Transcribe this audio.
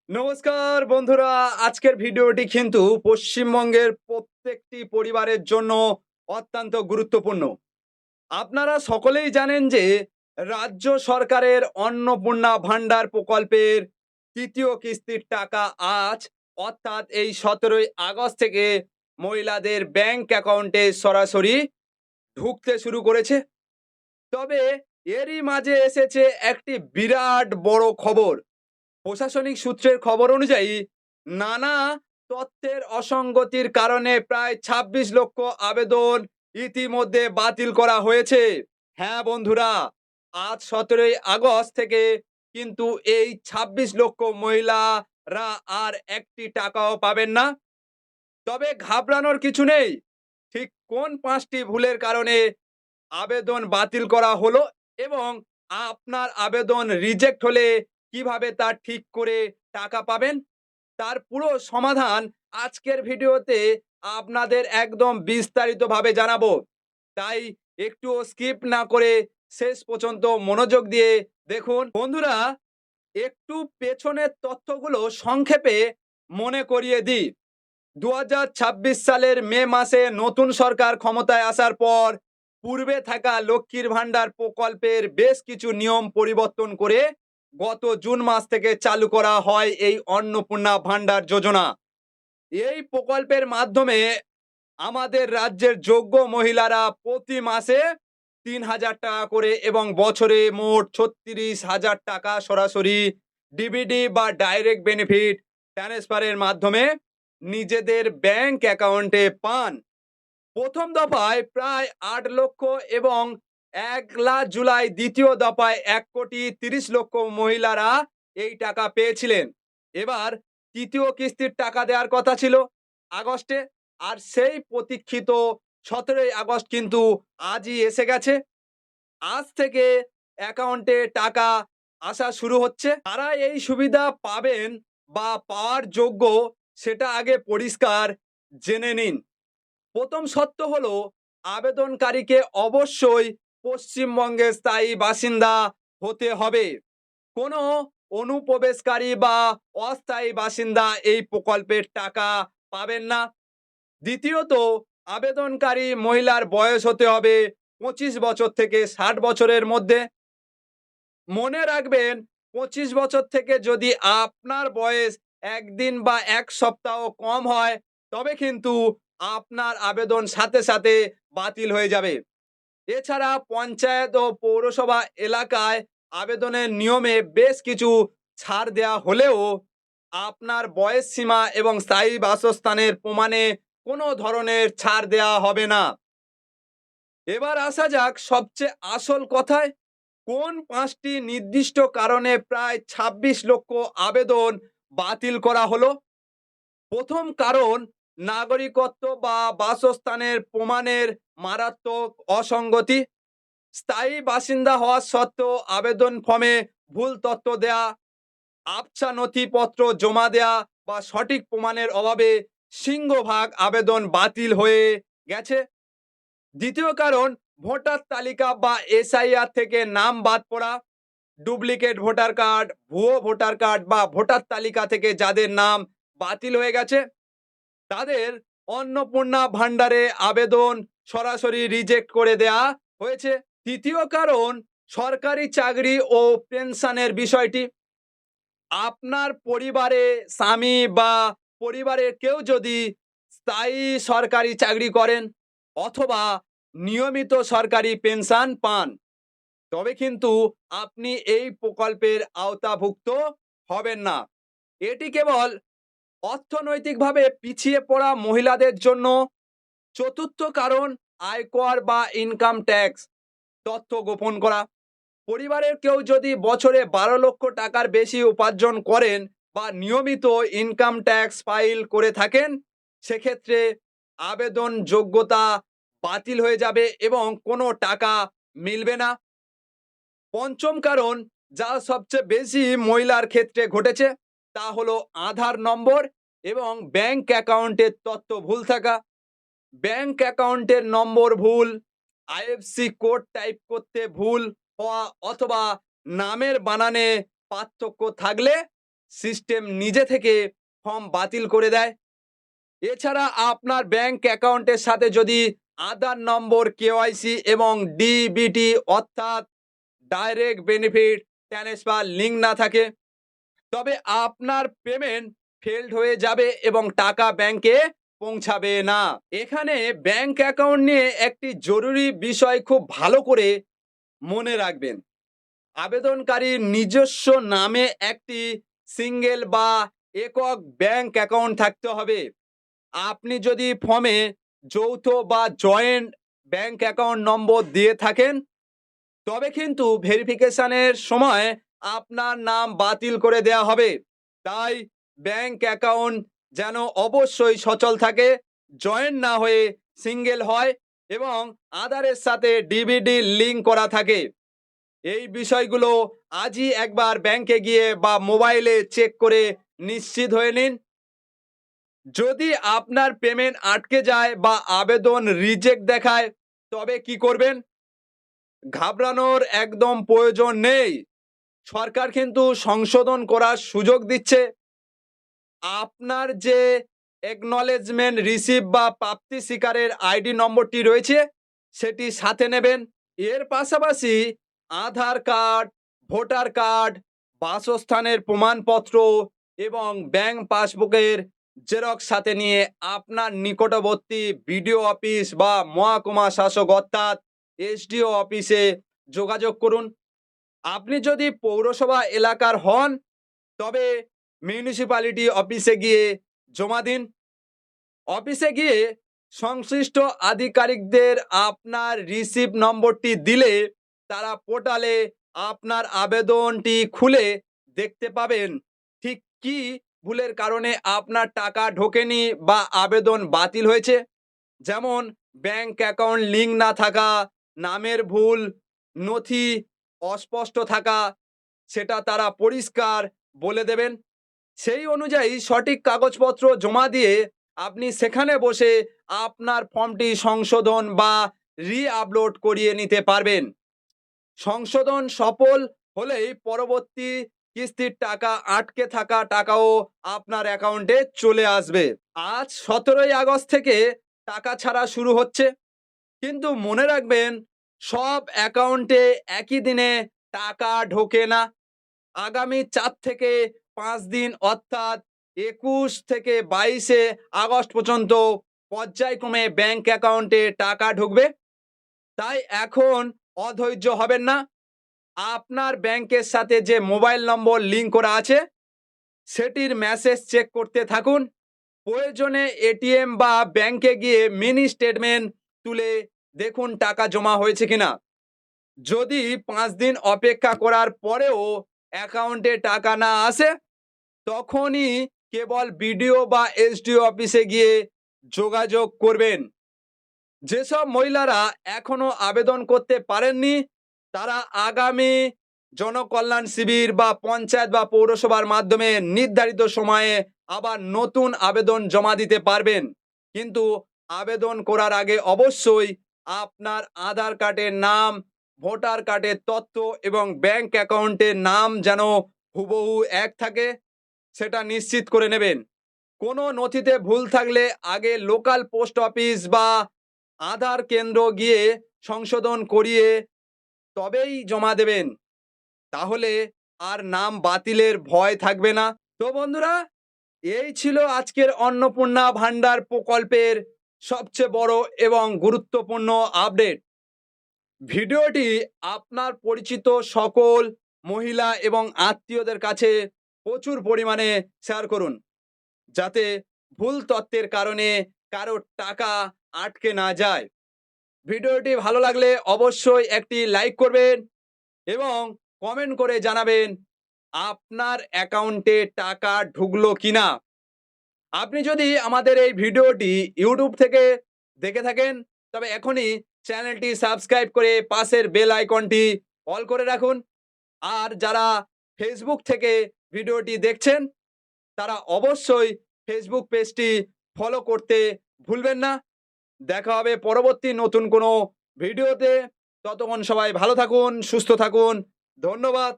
নমস্কার বন্ধুরা, আজকের ভিডিওটি কিন্তু পশ্চিমবঙ্গের প্রত্যেকটি পরিবারের জন্য অত্যন্ত গুরুত্বপূর্ণ। আপনারা সকলেই জানেন যে রাজ্য সরকারের অন্নপূর্ণা ভাণ্ডার প্রকল্পের তৃতীয় কিস্তির টাকা আজ অর্থাৎ এই 17ই আগস্ট থেকে মহিলাদের ব্যাংক অ্যাকাউন্টে সরাসরি ঢুকতে শুরু করেছে। তবে এরই মাঝে এসেছে একটি বিরাট বড় খবর। প্রশাসনিক সূত্রের খবর অনুযায়ী নানা তথ্যের অসঙ্গতির কারণে প্রায় ২৬ লক্ষ আবেদন ইতিমধ্যে বাতিল করা হয়েছে। হ্যাঁ বন্ধুরা, আজ ১৭ই আগস্ট থেকে কিন্তু এই ২৬ লক্ষ মহিলারা আর একটি টাকাও পাবেন না। তবে ঘাবড়ানোর কিছু নেই। ঠিক কোন ৫টি ভুলের কারণে আবেদন বাতিল করা হলো এবং আপনার আবেদন রিজেক্ট হলে কিভাবে তা ঠিক করে টাকা পাবেন, তার পুরো সমাধান আজকের ভিডিওতে আপনাদের একদম বিস্তারিতভাবে জানাবো। তাই একটুও স্কিপ না করে শেষ পর্যন্ত মনোযোগ দিয়ে দেখুন। বন্ধুরা, একটু পেছনের তথ্যগুলো সংক্ষেপে মনে করিয়ে দিই। ২০২৬ সালের মে মাসে নতুন সরকার ক্ষমতায় আসার পর পূর্বে থাকা লক্ষ্মীর ভাণ্ডার প্রকল্পের বেশ কিছু নিয়ম পরিবর্তন করে গত জুন মাস থেকে চালু করা হয় এই অন্নপূর্ণা ভাণ্ডার যোজনা। এই প্রকল্পের মাধ্যমে আমাদের রাজ্যের যোগ্য মহিলারা প্রতি মাসে ৩,০০০ টাকা করে এবং বছরে মোট ৩৬,০০০ টাকা সরাসরি ডিবিডি বা ডাইরেক্ট বেনিফিট ট্রান্সফারের মাধ্যমে নিজেদের ব্যাংক অ্যাকাউন্টে পান। প্রথম দফায় প্রায় ৮ লক্ষ এবং ১লা জুলাই দ্বিতীয় দফায় ১,৩০,০০,০০০ মহিলারা এই টাকা পেয়েছিলেন। এবার তৃতীয় কিস্তির টাকা দেওয়ার কথা ছিল আগস্টে, আর সেই প্রতীক্ষিত ১৭ই আগস্ট কিন্তু আজই এসে গেছে। আজ থেকে অ্যাকাউন্টে টাকা আসা শুরু হচ্ছে। কারা এই সুবিধা পাবেন বা পাওয়ার যোগ্য সেটা আগে পরিষ্কার জেনে নিন। প্রথম শর্ত হলো আবেদনকারীকে অবশ্যই পশ্চিমবঙ্গের স্থায়ী বাসিন্দা হতে হবে। কোনো অনুপ্রবেশকারী বা অস্থায়ী বাসিন্দা এই প্রকল্পের টাকা পাবেন না। দ্বিতীয়ত, আবেদনকারী মহিলার বয়স হতে হবে ২৫ বছর থেকে ৬০ বছরের মধ্যে। মনে রাখবেন, ২৫ বছর থেকে যদি আপনার বয়স ১ দিন বা ১ সপ্তাহ কম হয় তবে কিন্তু আপনার আবেদন সাথে সাথে বাতিল হয়ে যাবে। এছাড়া পঞ্চায়েত ও পৌরসভা এলাকায় আবেদনের নিয়মে বেশ কিছু ছাড় দেওয়া হলেও আপনার বয়স সীমা এবং স্থায়ী বাসস্থানের প্রমাণে কোনো ধরনের ছাড় দেওয়া হবে না। এবার আসা যাক সবচেয়ে আসল কথায়। কোন ৫টি নির্দিষ্ট কারণে প্রায় ২৬ লক্ষ আবেদন বাতিল করা হলো? প্রথম কারণ, নাগরিকত্ব বা বাসস্থানের প্রমাণের মারাত্মক অসঙ্গতি। স্থায়ী বাসিন্দা হওয়া সত্ত্বেও আবেদন ফর্মে ভুল তথ্য দেয়া, আবছা নথিপত্র জমা দেয়া বা সঠিক প্রমাণের অভাবে সিংহভাগ আবেদন বাতিল হয়ে গেছে। দ্বিতীয় কারণ, ভোটার তালিকা বা এসআইআর থেকে নাম বাদ পড়া। ডুপ্লিকেট ভোটার কার্ড, ভুয়ো ভোটার কার্ড বা ভোটার তালিকা থেকে যাদের নাম বাতিল হয়ে গেছে তাদের অন্নপূর্ণা ভাণ্ডারে আবেদন সরাসরি রিজেক্ট করে দেয়া হয়েছে। তৃতীয় কারণ, সরকারি চাকরি ও পেনশনের বিষয়টি। আপনার পরিবারে স্বামী বা পরিবারের কেউ যদি স্থায়ী সরকারি চাকরি করেন অথবা নিয়মিত সরকারি পেনশন পান তবে কিন্তু আপনি এই প্রকল্পের আওতাভুক্ত হবেন না। এটি কেবল অর্থনৈতিকভাবে পিছিয়ে পড়া মহিলাদের জন্য। চতুর্থ কারণ, আয়কর বা ইনকাম ট্যাক্স তথ্য গোপন করা। পরিবারের কেউ যদি বছরে ১২ লক্ষ টাকার বেশি উপার্জন করেন বা নিয়মিত ইনকাম ট্যাক্স ফাইল করে থাকেন সেক্ষেত্রে আবেদন যোগ্যতা বাতিল হয়ে যাবে এবং কোনো টাকা মিলবে না। পঞ্চম কারণ, যা সবচেয়ে বেশি মহিলার ক্ষেত্রে ঘটেছে তা হলো আধার নম্বর এবং ব্যাংক অ্যাকাউন্টের তথ্য ভুল থাকা। ব্যাংক অ্যাকাউন্টের নম্বর ভুল, আইএফসি কোড টাইপ করতে ভুল হওয়া অথবা নামের বানানে পার্থক্য থাকলে সিস্টেম নিজে থেকে ফর্ম বাতিল করে দেয়। এছাড়া আপনার ব্যাংক অ্যাকাউন্টের সাথে যদি আধার নম্বর, কেওয়াইসি এবং ডিবিটি অর্থাৎ ডাইরেক্ট বেনিফিট ট্রান্সফার লিঙ্ক না থাকে, তবে আপনার পেমেন্ট ফেলড হয়ে যাবে এবং টাকা ব্যাংকে পৌঁছাবে না। এখানে ব্যাংক অ্যাকাউন্ট নিয়ে একটি জরুরি বিষয় খুব ভালো করে মনে রাখবেন। আবেদনকারীর নিজস্ব নামে একটি সিঙ্গেল বা একক ব্যাংক অ্যাকাউন্ট থাকতে হবে। আপনি যদি ফর্মে যৌথ বা জয়েন্ট ব্যাংক অ্যাকাউন্ট নম্বর দিয়ে থাকেন, তবে কিন্তু ভেরিফিকেশনের সময় আপনার নাম বাতিল করে দেওয়া হবে। তাই ব্যাংক অ্যাকাউন্ট যেন অবশ্যই সচল থাকে, জয়েন্ট না হয়ে সিঙ্গেল হয় এবং আধারের সাথে ডিবিডি লিঙ্ক করা থাকে। এই বিষয়গুলো আজই একবার ব্যাংকে গিয়ে বা মোবাইলে চেক করে নিশ্চিত হয়ে নিন। যদি আপনার পেমেন্ট আটকে যায় বা আবেদন রিজেক্ট দেখায়, তবে কি করবেন? ঘাবড়ানোর একদম প্রয়োজন নেই। সরকার কিন্তু সংশোধন করার সুযোগ দিচ্ছে। আপনার যে একনলেজমেন্ট রিসিভ বা প্রাপ্তি স্বীকারের আইডি নম্বরটি রয়েছে, সেটি সাথে নেবেন। এর পাশাপাশি আধার কার্ড, ভোটার কার্ড, বাসস্থানের প্রমাণপত্র এবং ব্যাংক পাসবুকের জেরক্স সাথে নিয়ে আপনার নিকটবর্তী বিডিও অফিস বা মহকুমা শাসক অর্থাৎ এসডিও অফিসে যোগাযোগ করুন। আপনি যদি পৌরসভা এলাকার হন, তবে মিউনিসিপ্যালিটি অফিসে গিয়ে জমা দিন। অফিসে গিয়ে সংশ্লিষ্ট আধিকারিকদের আপনার রিসিভ নম্বরটি দিলে তারা পোর্টালে আপনার আবেদনটি খুলে দেখতে পাবেন ঠিক কি ভুলের কারণে আপনার টাকা ঢোকেনি বা আবেদন বাতিল হয়েছে। যেমন ব্যাংক অ্যাকাউন্ট লিঙ্ক না থাকা, নামের ভুল, নথি অস্পষ্ট থাকা, সেটা তারা পরিষ্কার বলে দেবেন। সেই অনুযায়ী সঠিক কাগজপত্র জমা দিয়ে আপনি সেখানে বসে আপনার ফর্মটি সংশোধন বা রি-আপলোড করিয়ে নিতে পারবেন। সংশোধন সফল হলেই পরবর্তী কিস্তির টাকা আটকে থাকা টাকাও আপনার অ্যাকাউন্টে চলে আসবে। আজ 17ই আগস্ট থেকে টাকা ছাড়া শুরু হচ্ছে, কিন্তু মনে রাখবেন সব অ্যাকাউন্টে একই দিনে টাকা ঢোকে না। আগামী 4 থেকে 5 দিন অর্থাৎ 21 থেকে 22 আগস্ট পর্যন্ত পর্যায়ক্রমে ব্যাংক অ্যাকাউন্টে টাকা ঢুকবে। তাই এখন অধৈর্য হবেন না। আপনার ব্যাংকের সাথে যে মোবাইল নম্বর লিঙ্ক করা আছে, সেটির মেসেজ চেক করতে থাকুন। প্রয়োজনে এটিএম বা ব্যাংকে গিয়ে মিনি স্টেটমেন্ট তুলে দেখুন টাকা জমা হয়েছে কিনা। যদি 5 দিন অপেক্ষা করার পরেও অ্যাকাউন্টে টাকা না আসে, তখনই কেবল বিডিও বা এসডিও অফিসে গিয়ে যোগাযোগ করবেন। যেসব মহিলারা এখনো আবেদন করতে পারেননি, তারা আগামী জনকল্যাণ শিবির বা পঞ্চায়েত বা পৌরসভার মাধ্যমে নির্ধারিত সময়ে আবার নতুন আবেদন জমা দিতে পারবেন। কিন্তু আবেদন করার আগে অবশ্যই আপনার আধার কার্ডের নাম, ভোটার কার্ডের তথ্য এবং ব্যাংক অ্যাকাউন্টের নাম যেন হুবহু এক থাকে, সেটা নিশ্চিত করে নেবেন। কোনো নথিতে ভুল থাকলে আগে লোকাল পোস্ট অফিস বা আধার কেন্দ্র গিয়ে সংশোধন করিয়ে তবেই জমা দেবেন। তাহলে আর নাম বাতিলের ভয় থাকবে না। তো বন্ধুরা, এই ছিল আজকের অন্নপূর্ণা ভান্ডার প্রকল্পের সবচেয়ে বড় এবং গুরুত্বপূর্ণ আপডেট। ভিডিওটি আপনার পরিচিত সকল মহিলা এবং আত্মীয়দের কাছে প্রচুর পরিমাণে শেয়ার করুন, যাতে ভুল তথ্যের কারণে কারো টাকা আটকে না যায়। ভিডিওটি ভালো লাগলে অবশ্যই একটি লাইক করবেন এবং কমেন্ট করে জানাবেন আপনার অ্যাকাউন্টে টাকা ঢুকলো কিনা। আপনি যদি আমাদের এই ভিডিওটি ইউটিউব থেকে দেখে থাকেন, তবে এখনই চ্যানেলটি সাবস্ক্রাইব করে পাশের বেল আইকনটি অল করে রাখুন। আর যারা ফেসবুক থেকে ভিডিওটি দেখছেন, তারা অবশ্যই ফেসবুক পেজটি ফলো করতে ভুলবেন না। দেখা হবে পরবর্তী নতুন কোনো ভিডিওতে। ততক্ষণ সবাই ভালো থাকুন, সুস্থ থাকুন। ধন্যবাদ।